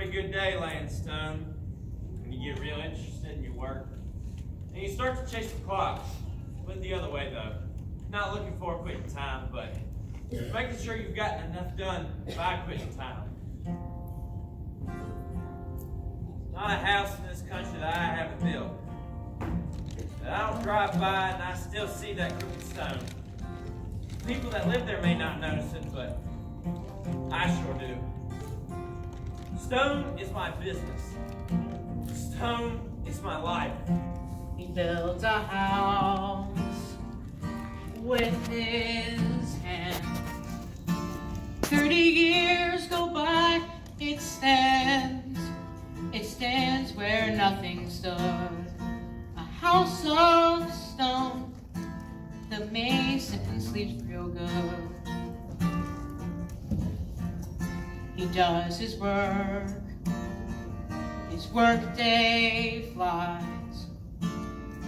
pretty good day laying stone when you get real interested in your work. And you start to chase the clock. But the other way though. Not looking for a quitting time, but making sure you've gotten enough done by quitting time. Not a house in this country that I haven't built. That I don't drive by and I still see that crooked stone. People that live there may not notice it, but I sure do. Stone is my business. Stone is my life. He builds a house with his hands. 30 years go by, it stands where nothing stood. A house of stone, the mason sleeps real good. He does his work day flies.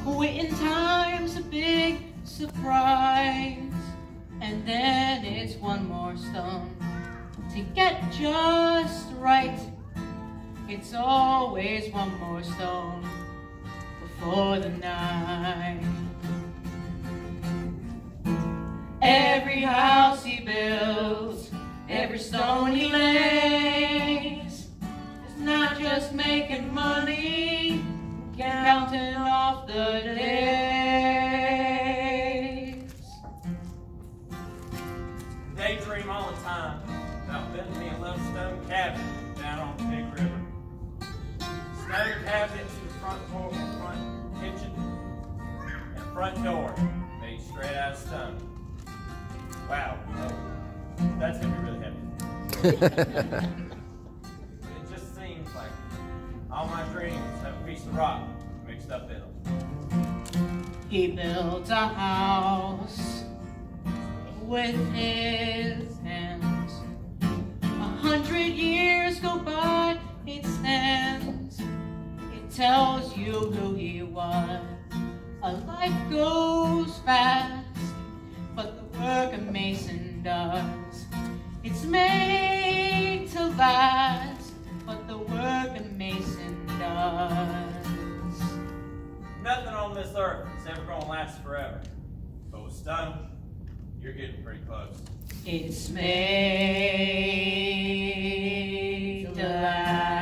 Quitting time's a big surprise, and then it's one more stone to get just right. It's always one more stone before the night. Every house he builds, every stone he lays, is not just making money, counting off the days. Daydream all the time about building me a little stone cabin down on the big river. Stone cabinets in the front kitchen and front door made straight out of stone. Wow, that's gonna be really heavy. It just seems like all my dreams have a piece of rock mixed up in them. He builds a house with his hands. 100 years go by, it stands. It tells you who he was. A life goes fast, but the work a mason does, it's made to last, but the work a mason does. Nothing on this earth is ever gonna last forever. But with stone, you're getting pretty close. It's made to last.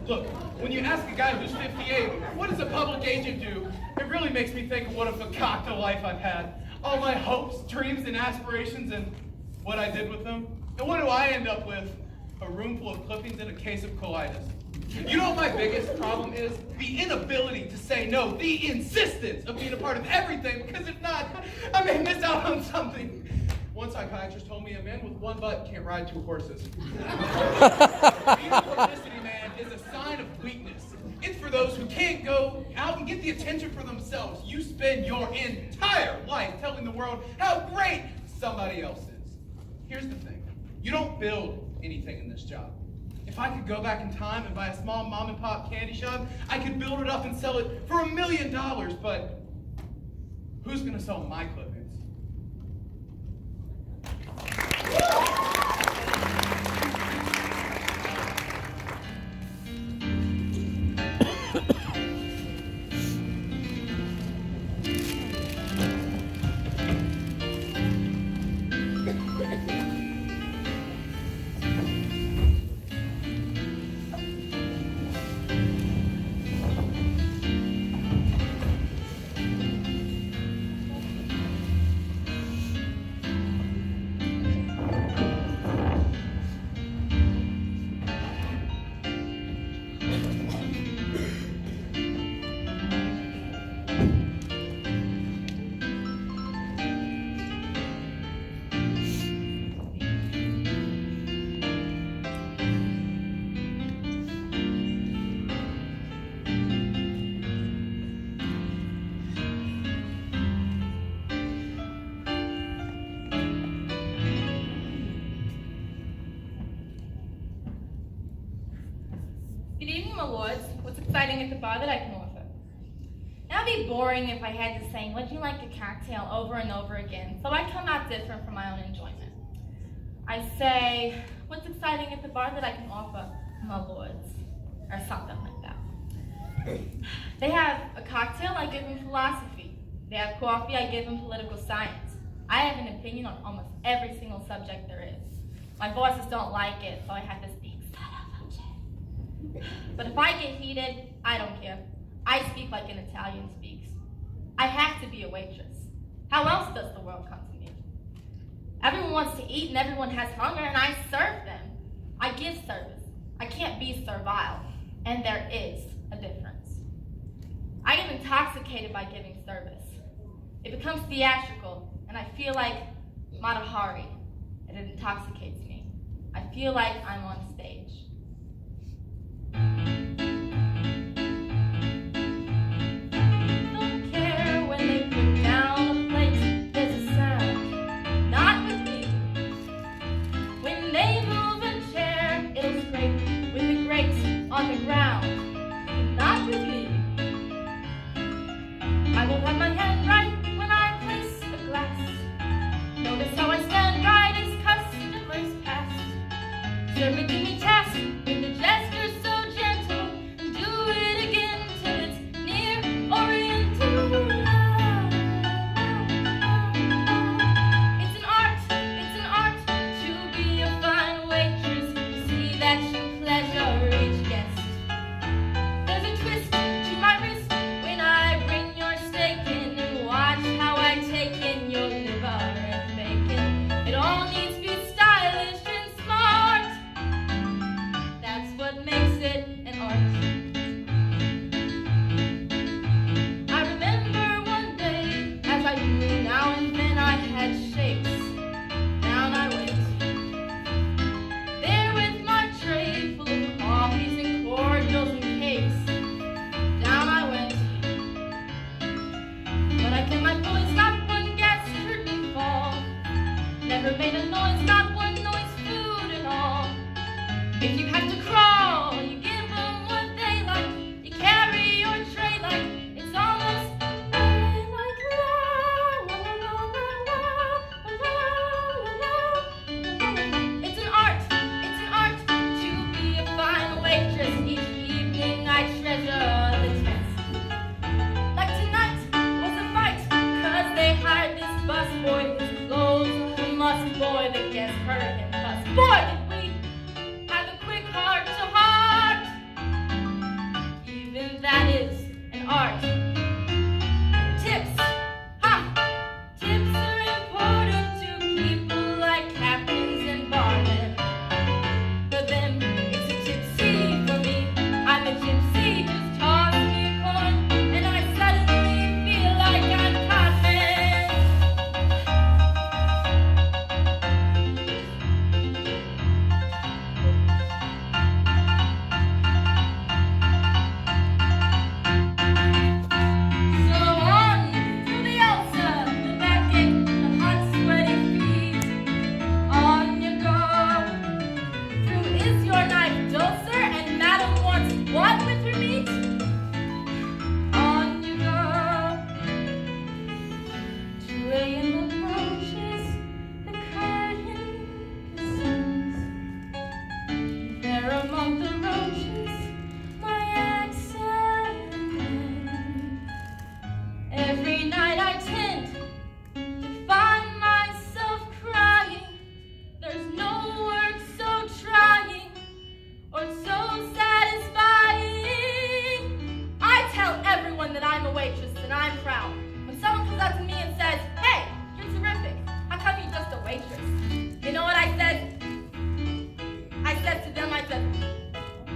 Look, when you ask a guy who's 58, what does a public agent do? It really makes me think of what a fakakta life I've had. All my hopes, dreams, and aspirations, and what I did with them. And what do I end up with? A room full of clippings and a case of colitis. You know what my biggest problem is? The inability to say no, the insistence of being a part of everything, because if not, I may miss out on something. One psychiatrist told me a man with one butt can't ride two horses. Being publicity, man, is a sign of weakness. It's for those who can't go out and get the attention for themselves. You spend your entire life telling the world how great somebody else is. Here's the thing. You don't build anything in this job. If I could go back in time and buy a small mom and pop candy shop, I could build it up and sell it for $1 million, but who's gonna sell my clippings? Good evening, my lords. What's exciting at the bar that I can offer? Now it'd be boring if I had to say, would you like a cocktail over and over again? So I come out different for my own enjoyment. I say, what's exciting at the bar that I can offer, my lords? Or something like that. They have a cocktail, I give them philosophy. They have coffee, I give them political science. I have an opinion on almost every single subject there is. My bosses don't like it, so I have to speak son of a bitch. But if I get heated, I don't care. I speak like an Italian speaks. I have to be a waitress. How else does the world come to me? Everyone wants to eat and everyone has hunger, and I serve them. I give service. I can't be servile, and there is a difference. I get intoxicated by giving service. It becomes theatrical, and I feel like Mata Hari, and it intoxicates me. I feel like I'm on stage. Don't care when they put down a plate, there's a sound. Not with me. When they move a chair, it'll scrape with the grapes on the ground. Not with me. I will have my hand right when I place a glass. Notice how I stand right as customers pass. Serve me, give me task with the gesture so gentle. Do it again till it's near Oriental. It's an art to be a fine waitress. To see that you pleasure each guest. There's a twist to my wrist when I bring your steak in, and watch how I take in your liver and bacon. It all needs to be stylish and smart. That's what makes it an art. I remember one day, as I do now and then, I had shakes. Down I went. There with my tray full of coffees and cordials and cakes. Down I went. But I kept my poise, not one guest heard me fall. Never made a noise, not one noise, food and all. If you have to crawl, you give them what they like. You carry your tray like it's almost like la la la la la la la. It's an art to be a fine waitress. Each evening I treasure the test. Like tonight was a fight, 'cause they hired this busboy. His clothes a must, boy, the guests heard him fuss. Boy, did we have a quick heart to heart. Even that is an art. Tips, ha! Tips are important to people like captains and barmen. For them, it's a tipsy. For me, I'm a gypsy. Just toss me a coin, and I suddenly feel like I'm Cartman. So on through the ulcer, the backache, the hot sweaty feet. On you go. Through is your knife dull, sir, and madam wants what with her meat? On you go. Tray in the brooches, the curtain, the suns. There among the roaches, my accent. Every night I tend to find myself crying. There's no work so trying or so satisfying. I tell everyone that I'm a waitress and I'm proud. When someone comes up to me and says, hey, you're terrific, how come you're just a waitress? You know what I said? I said to them, I said,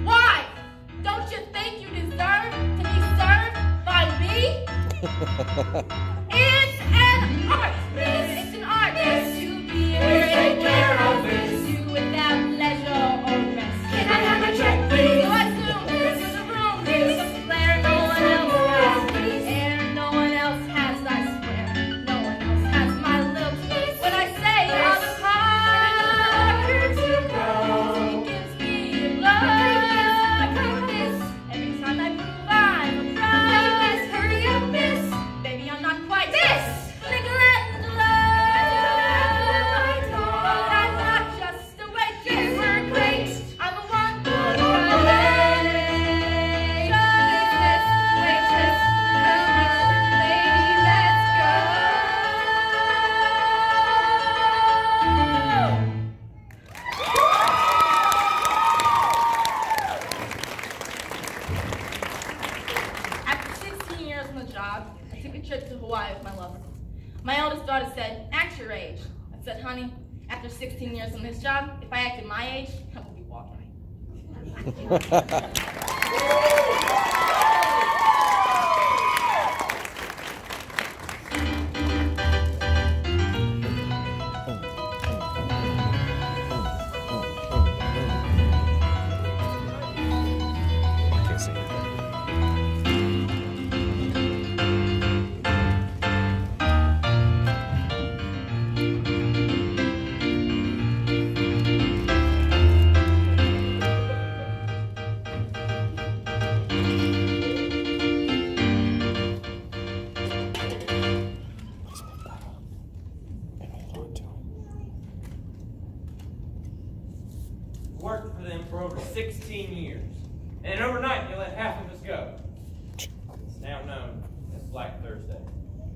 why? Don't you think you deserve to be served by me? It's an art. It's an art. Yes, to be take care of this. Do without leisure or rest. Can I have a check, please? So I zoom into the room. There's a flare no one else has. And no one else has, I swear. No one else has my little taste. When I say all the cards, it gives me a blow. 16 years on this job, if I acted my age, I would be walking. Worked for them for over 16 years. And overnight, they let half of us go. It's now known as Black Thursday.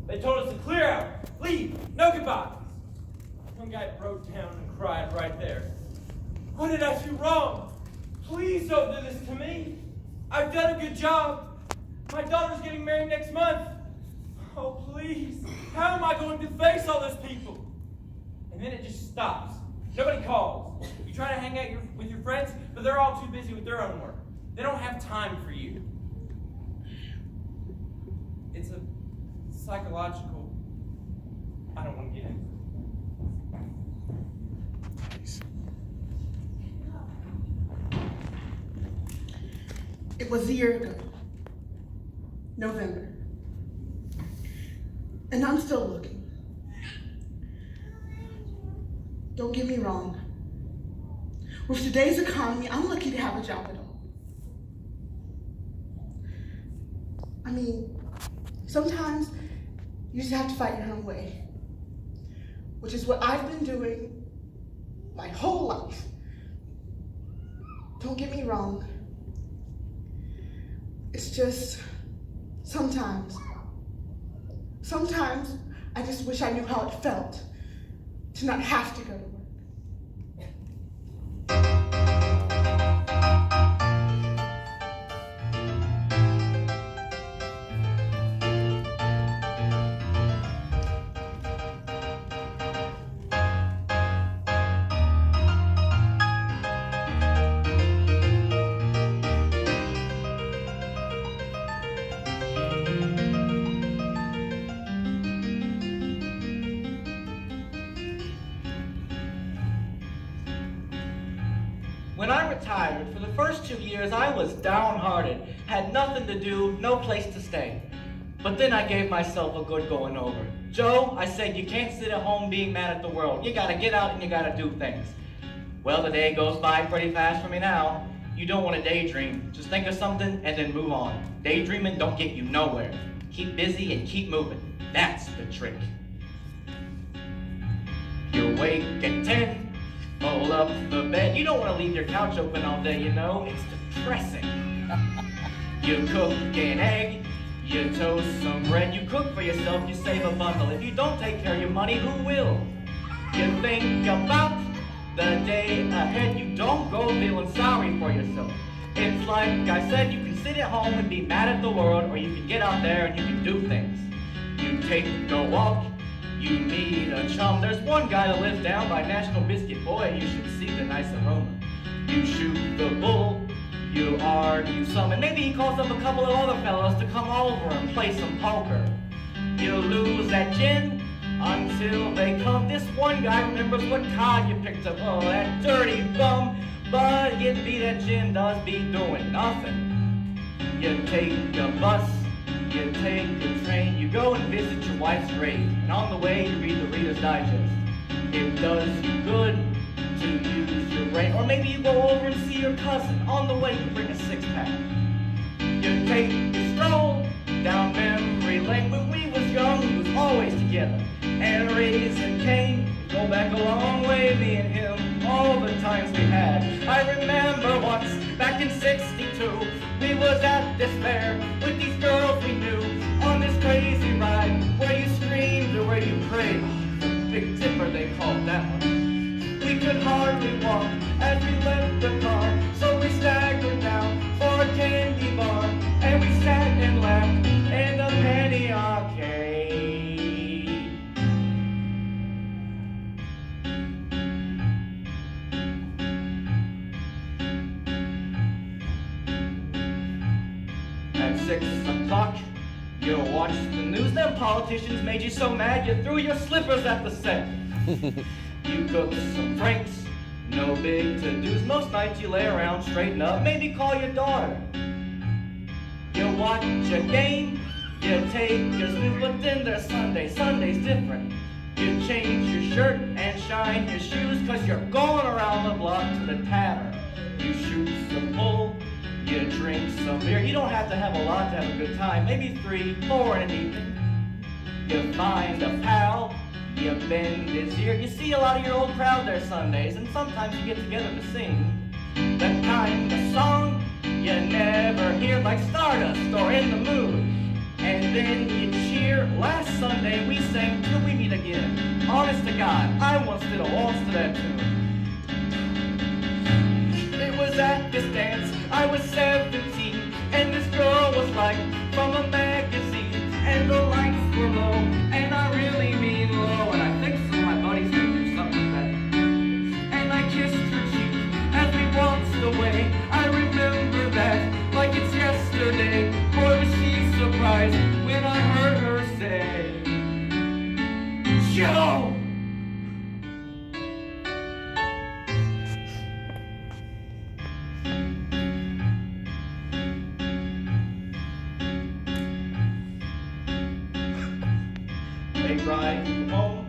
They told us to clear out, leave, no goodbyes. One guy broke down and cried right there. What did I do wrong? Please don't do this to me. I've done a good job. My daughter's getting married next month. Oh, please. How am I going to face all those people? And then it just stops. Nobody calls. You try to hang out with your friends, but they're all too busy with their own work. They don't have time for you. It's a psychological, I don't want to get into it. It was a year ago, November, and I'm still looking. Don't get me wrong. With today's economy, I'm lucky to have a job at all. I mean, sometimes you just have to fight your own way, which is what I've been doing my whole life. Don't get me wrong. It's just, sometimes I just wish I knew how it felt to not have to go to work. When I retired, for the first 2 years, I was downhearted, had nothing to do, no place to stay. But then I gave myself a good going over. Joe, I said, you can't sit at home being mad at the world. You gotta get out and you gotta do things. Well, the day goes by pretty fast for me now. You don't want to daydream. Just think of something and then move on. Daydreaming don't get you nowhere. Keep busy and keep moving. That's the trick. You wake at 10. Roll up the bed. You don't want to leave your couch open all day, you know. It's depressing. You cook an egg. You toast some bread. You cook for yourself. You save a bundle. If you don't take care of your money, who will? You think about the day ahead. You don't go feeling sorry for yourself. It's like I said, you can sit at home and be mad at the world, or you can get out there and you can do things. You take a walk. You meet a chum. There's one guy that lives down by National Biscuit. Boy, you should see the nice aroma. You shoot the bull. You argue some. And maybe he calls up a couple of other fellows to come over and play some poker. You lose that gin until they come. This one guy remembers what card you picked up. Oh, that dirty bum. But yet be that gin does be doing nothing. You take a bus. You take the train, you go and visit your wife's grave, and on the way you read the Reader's Digest. It does you good to use your brain, or maybe you go over and see your cousin. On the way you bring a six-pack. You take a stroll down memory lane. When we was young, we was always together, and raising Cain. Go back a long way, me and him, all the times we had. I remember once, back in '62, we was at this fair with these girls we knew on this crazy ride where you screamed or where you prayed. Big Tipper they called that one. We could hardly walk as we left the car, so we staggered down for a candy bar, and we sat and laughed in the penny arcade. 6 o'clock, you watch the news. Them politicians made you so mad you threw your slippers at the set. You cook some franks, no big to-dos. Most nights you lay around, straighten up, maybe call your daughter. You watch a game, you take your snooze, but then there's Sunday. Sunday's different. You change your shirt and shine your shoes, 'cause you're going around the block to the tavern. You shoot some bull, you drink some beer. You don't have to have a lot to have a good time, maybe 3, 4 in an evening. You find a pal, you bend his ear. You see a lot of your old crowd there Sundays, and sometimes you get together to sing that kind of song you never hear, like Stardust or In the Mood. And then you cheer. Last Sunday we sang Till We Meet Again. Honest to God, I once did a waltz to that tune. It was at this dance, I was 17, and this girl was like from a magazine, and the lights were low, and I really mean low, and I think some of my buddies may do something with that. And I kissed her cheek as we waltzed away. I remember that like it's yesterday. Boy, was she surprised when I heard her say, Joe! They ride home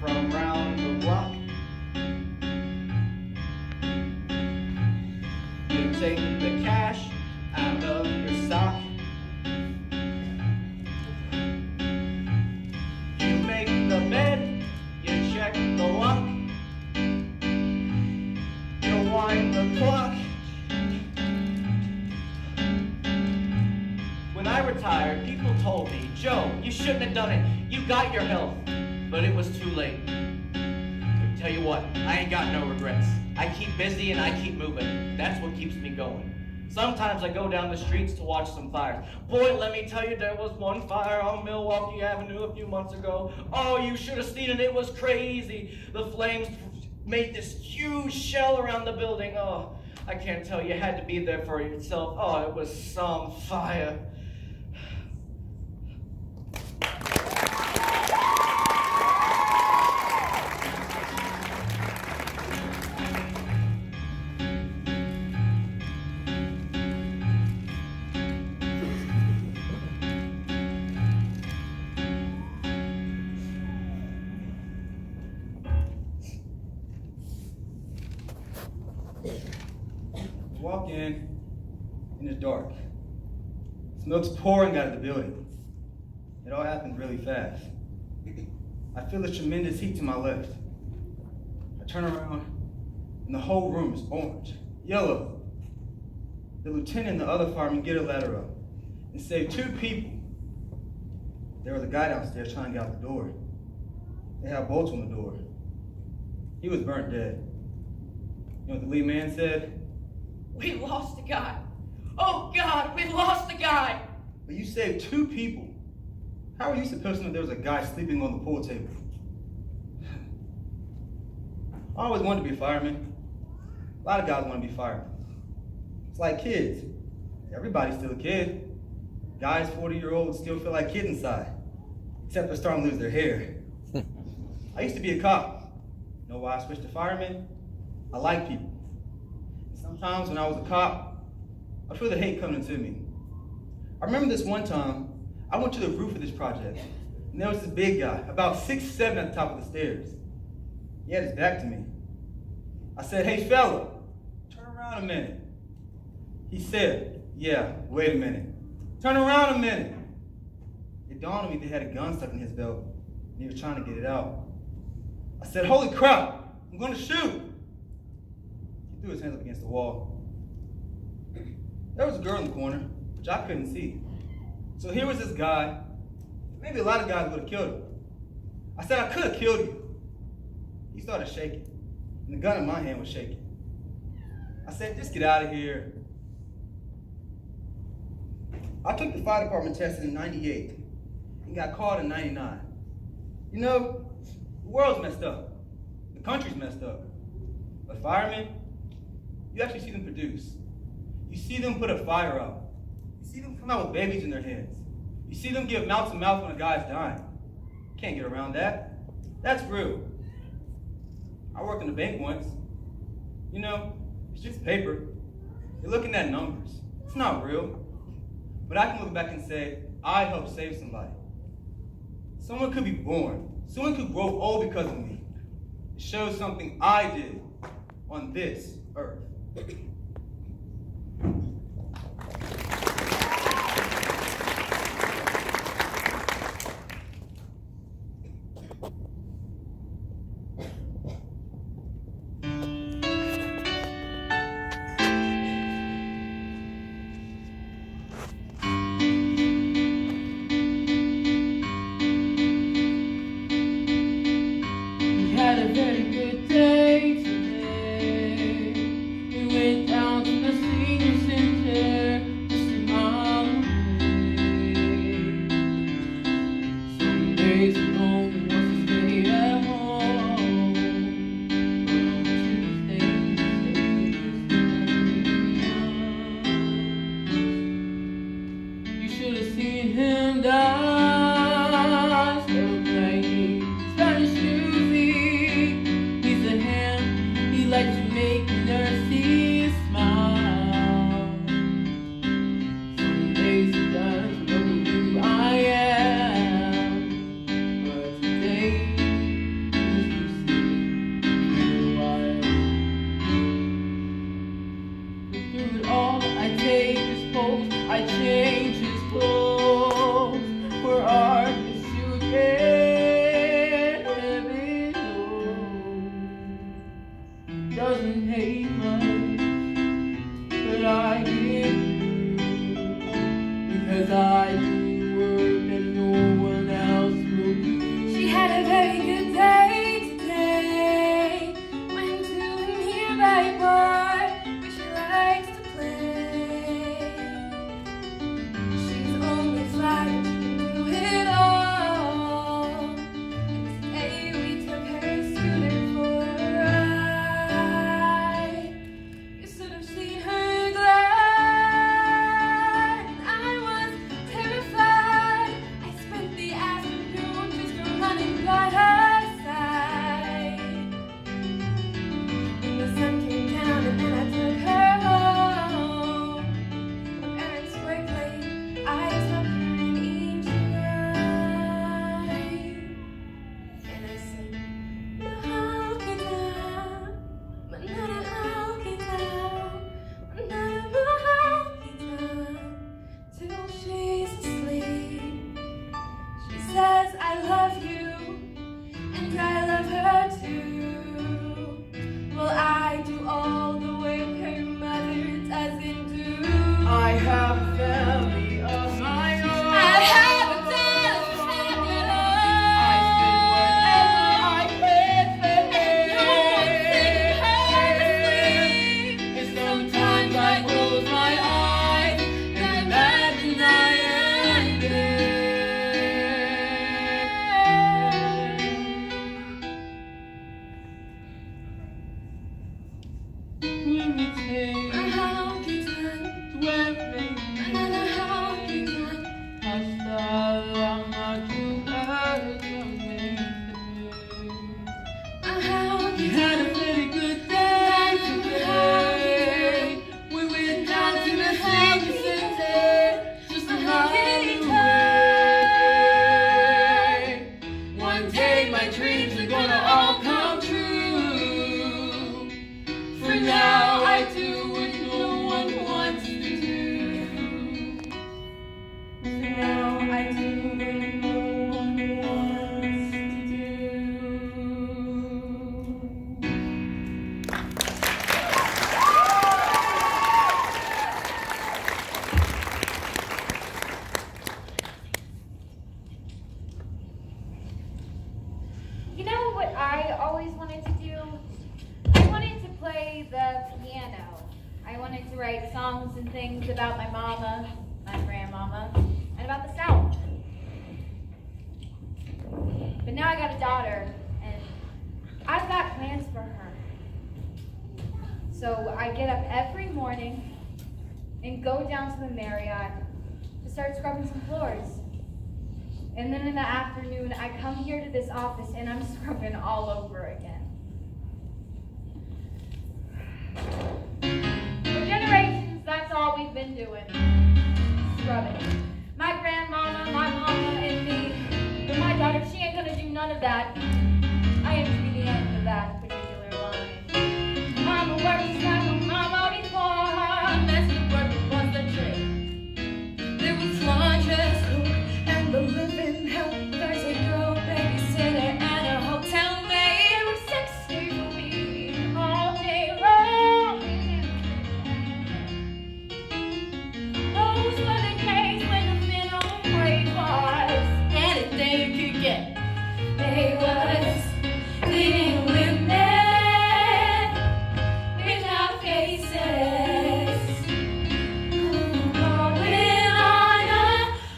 from round the block. You take the cash out of your sock. You make the bed, you check the lock. You wind the clock. When I retired, people told me, Joe, you shouldn't have done it. You got your health, but it was too late. But tell you what, I ain't got no regrets. I keep busy and I keep moving. That's what keeps me going. Sometimes I go down the streets to watch some fires. Boy, let me tell you, there was one fire on Milwaukee Avenue a few months ago. Oh, you should have seen it. It was crazy. The flames made this huge shell around the building. Oh, I can't tell you. You had to be there for yourself. Oh, it was some fire. Walk in, and it's dark. Smoke's pouring out of the building. It all happened really fast. I feel a tremendous heat to my left. I turn around, and the whole room is orange, yellow. The lieutenant and the other firemen get a ladder up and save 2 people. There was a guy downstairs trying to get out the door. They had bolts on the door. He was burnt dead. You know what the lead man said? We lost a guy. Oh God, we lost a guy. But you saved 2 people. How are you supposed to know there was a guy sleeping on the pool table? I always wanted to be a fireman. A lot of guys want to be firemen. It's like kids. Everybody's still a kid. Guys 40-year-olds still feel like kids inside, except they're starting to lose their hair. I used to be a cop. You know why I switched to fireman? I like people. Sometimes when I was a cop, I feel the hate coming to me. I remember this one time, I went to the roof of this project, and there was this big guy, about 6'7" at the top of the stairs. He had his back to me. I said, hey fella, turn around a minute. He said, yeah, wait a minute. Turn around a minute. It dawned on me they had a gun stuck in his belt, and he was trying to get it out. I said, holy crap, I'm gonna shoot. He threw his hands up against the wall. There was a girl in the corner, which I couldn't see. So here was this guy. Maybe a lot of guys would have killed him. I said, I could have killed you. He started shaking, and the gun in my hand was shaking. I said, just get out of here. I took the fire department test in '98 and got called in '99. You know, the world's messed up. The country's messed up. But firemen, you actually see them produce. You see them put a fire out. You see them come out with babies in their hands. You see them give mouth to mouth when a guy's dying. Can't get around that. That's real. I worked in the bank once. You know, it's just paper. You're looking at numbers. It's not real. But I can look back and say, I helped save somebody. Someone could be born. Someone could grow old because of me. It shows something I did on this earth. About my mama, my grandmama, and about the South. But now I got a daughter, and I've got plans for her. So I get up every morning and go down to the Marriott to start scrubbing some floors. And then in the afternoon, I come here to this office and I'm scrubbing all over again. For generations, that's all we've been doing. Scrubbing. My grandmama, my mama, and me. But my daughter, she ain't gonna do none of that. I am to be the end of that particular line. Mama works like a mama before. That's the work was the trick. There was lunch at school and the living hell. There's a girl babysitter and a hotel maid. There were 6 days a week, all day long. Those were the days when the minimum wage was anything you could get. They was living with men without faces, going on a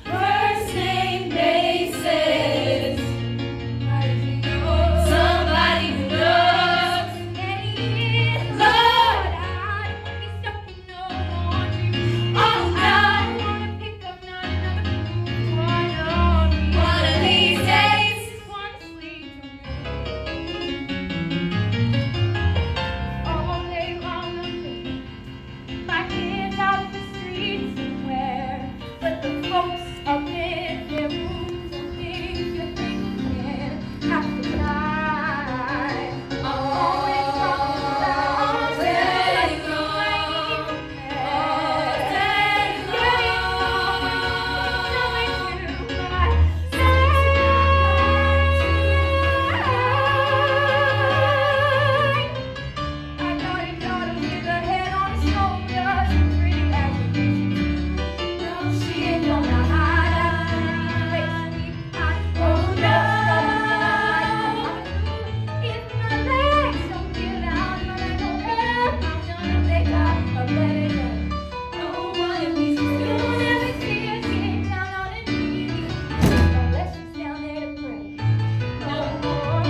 first name basis. Somebody who loves any Lord, I don't wanna be stuck in no laundry. Oh, I wanna pick up one of these days. Just wanna sleep all day long. My kids out in the streets somewhere, but the folks up in their rooms and things that they can't have to die. I'm always talking about letting go, I got a daughter with a head on her shoulders and pretty attributes. No, she ain't gonna hide out. Oh no, if my legs don't get out, I'm gonna go there. I'm gonna take out a better. No one of these you'll never see us get down on a knee unless she's down there to pray. No more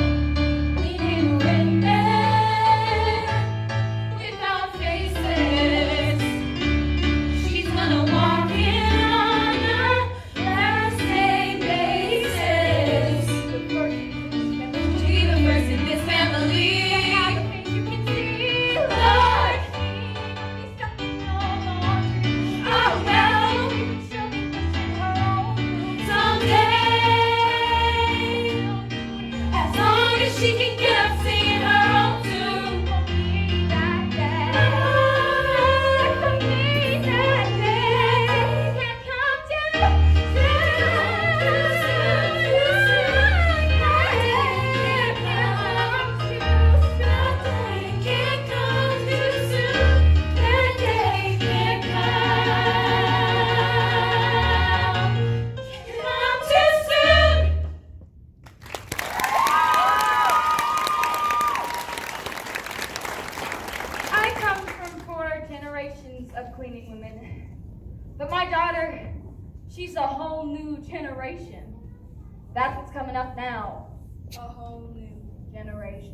leaning with men without faces. She's gonna walk in on a last name basis. She the first in this family. You can see, Lord, she's stuck in no laundry. Oh well, she'll be pushing her own someday. As long as she can get up singing her own tune. For me that day. For me that day. Can't come too soon. That day can't come too soon. I come from 4 generations of cleaning women, but my daughter, she's a whole new generation. That's what's coming up now, a whole new generation.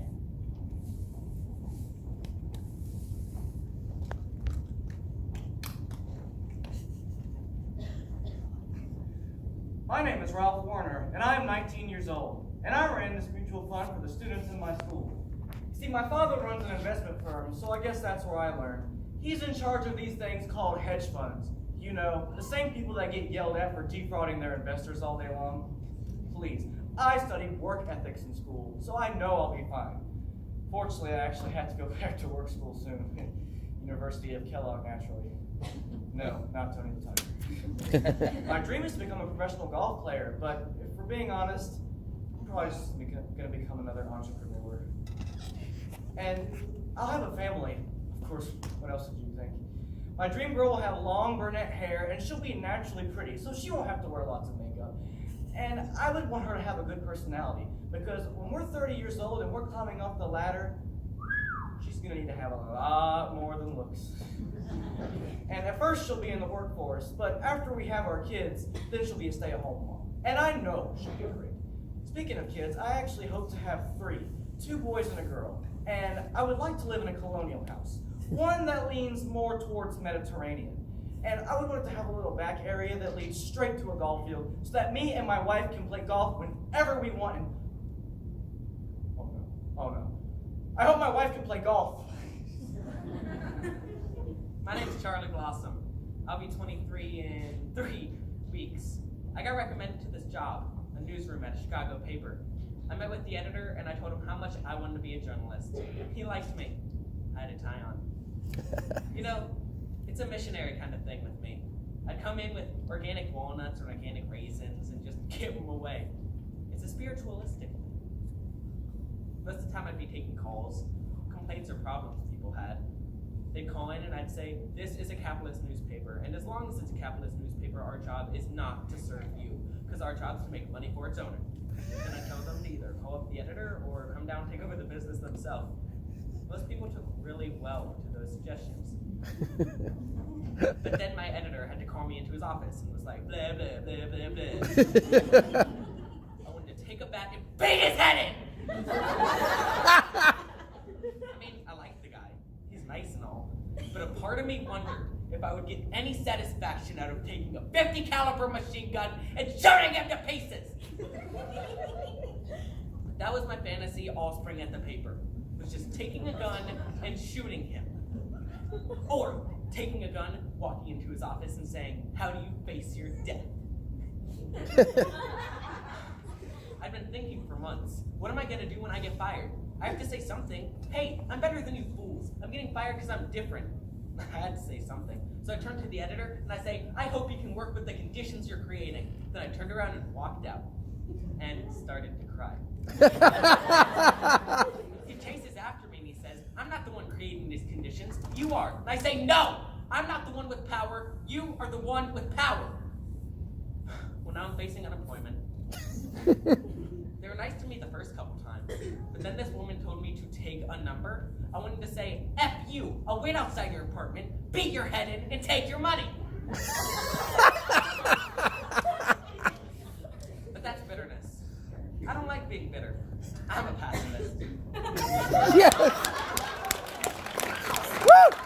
My name is Ralph Warner, and I am 19 years old, and I ran this mutual fund for the students in my school. See, my father runs an investment firm, so I guess that's where I learned. He's in charge of these things called hedge funds. You know, the same people that get yelled at for defrauding their investors all day long. Please, I studied work ethics in school, so I know I'll be fine. Fortunately, I actually have to go back to work school soon. University of Kellogg, naturally. No, not Tony the Tiger. My dream is to become a professional golf player, but if we're being honest, I'm probably just going to become another entrepreneur. And I'll have a family. Of course, what else did you think? My dream girl will have long brunette hair, and she'll be naturally pretty, so she won't have to wear lots of makeup. And I would want her to have a good personality, because when we're 30 years old and we're climbing up the ladder, she's going to need to have a lot more than looks. And at first she'll be in the workforce, but after we have our kids, then she'll be a stay-at-home mom. And I know she'll be great. Speaking of kids, I actually hope to have 3, 2 boys and a girl. And I would like to live in a colonial house, one that leans more towards Mediterranean. And I would want it to have a little back area that leads straight to a golf field so that me and my wife can play golf whenever we want. And oh no. I hope my wife can play golf. My name's Charlie Blossom. I'll be 23 in 3 weeks. I got recommended to this job, a newsroom at a Chicago paper. I met with the editor and I told him how much I wanted to be a journalist. He liked me. I had a tie on. You know, it's a missionary kind of thing with me. I'd come in with organic walnuts or organic raisins and just give them away. It's a spiritualistic thing. Most of the time I'd be taking calls, complaints or problems people had. They'd call in and I'd say, this is a capitalist newspaper, and as long as it's a capitalist newspaper, our job is not to serve you, because our job is to make money for its owner. Then I tell them to either call up the editor or come down and take over the business themselves. Most people took really well to those suggestions. But then my editor had to call me into his office and was like, blah, blah, blah, blah, blah. I wanted to take a bat and beat his head in! I mean, I like the guy. He's nice and all. But a part of me wondered if I would get any satisfaction out of taking a 50 caliber machine gun and shooting him to pieces. That was my fantasy all spring at the paper, was just taking a gun and shooting him. Or taking a gun, walking into his office and saying, how do you face your death? I've been thinking for months, what am I gonna do when I get fired? I have to say something. Hey, I'm better than you fools. I'm getting fired because I'm different. I had to say something. So I turned to the editor and I say, I hope you can work with the conditions you're creating. Then I turned around and walked out and started to cry. He chases after me and he says, I'm not the one creating these conditions, you are. And I say, no, I'm not the one with power, you are the one with power. Well, now I'm facing unemployment. They were nice to me the first couple times, but then this woman told me to take a number. I wanted to say, F you, I'll wait outside your apartment, beat your head in, and take your money. But that's bitterness. I don't like being bitter. I'm a pacifist. Yes! Woo!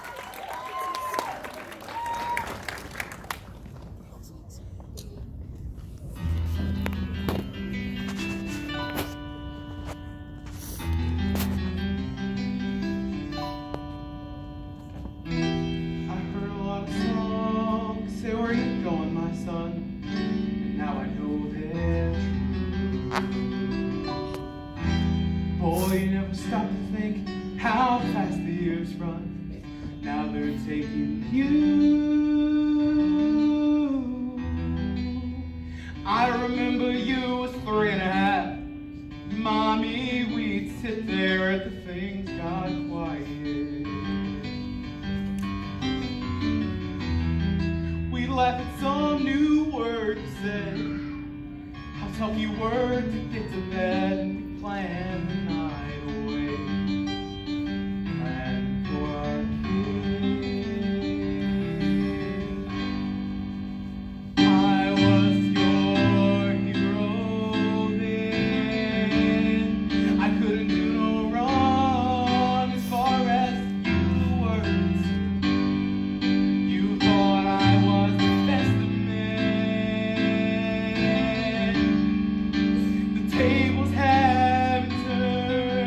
Boy, you never stop to think how fast the years run. Now they're taking you. I remember you was 3.5. Mommy, we'd sit there at the things got quiet. We'd laugh at some new word you said. How tough you were to get to bed, and we planned the night away. Planned for our kids. I was your hero then. I couldn't do no wrong as far as you were concerned. You thought I was the best of men. The tables haven't turned.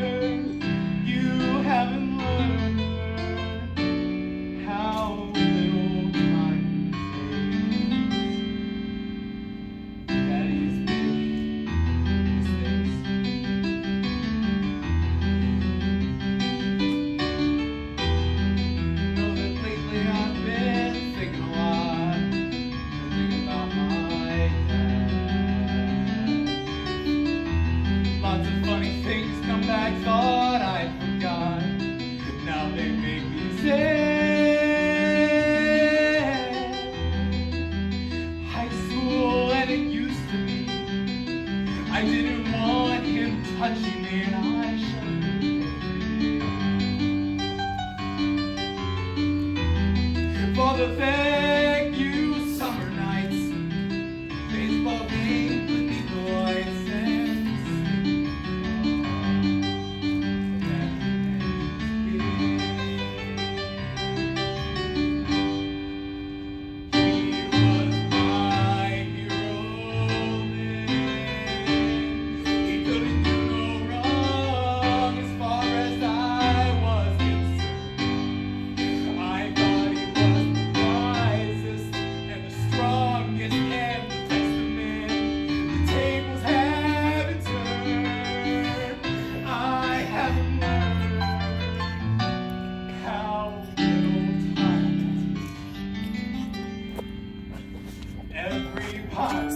God.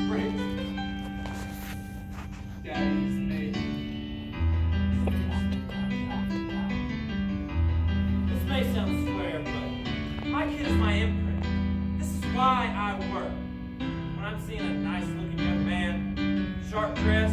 Great. Daddy's made. This may sound square, but my kid is my imprint. This is why I work. When I'm seeing a nice-looking young man, sharp dressed,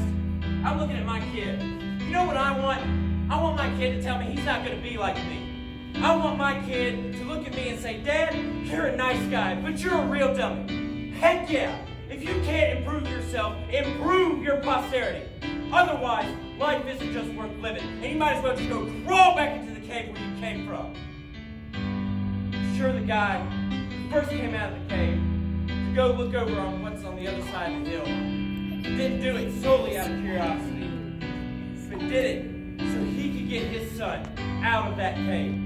I'm looking at my kid. You know what I want? I want my kid to tell me he's not going to be like me. I want my kid to look at me and say, Dad, you're a nice guy, but you're a real dummy. Heck yeah! If you can't improve yourself, improve your posterity. Otherwise, life isn't just worth living, and you might as well just go crawl back into the cave where you came from. Sure, the guy who first came out of the cave to go look over on what's on the other side of the hill didn't do it solely out of curiosity, but did it so he could get his son out of that cave.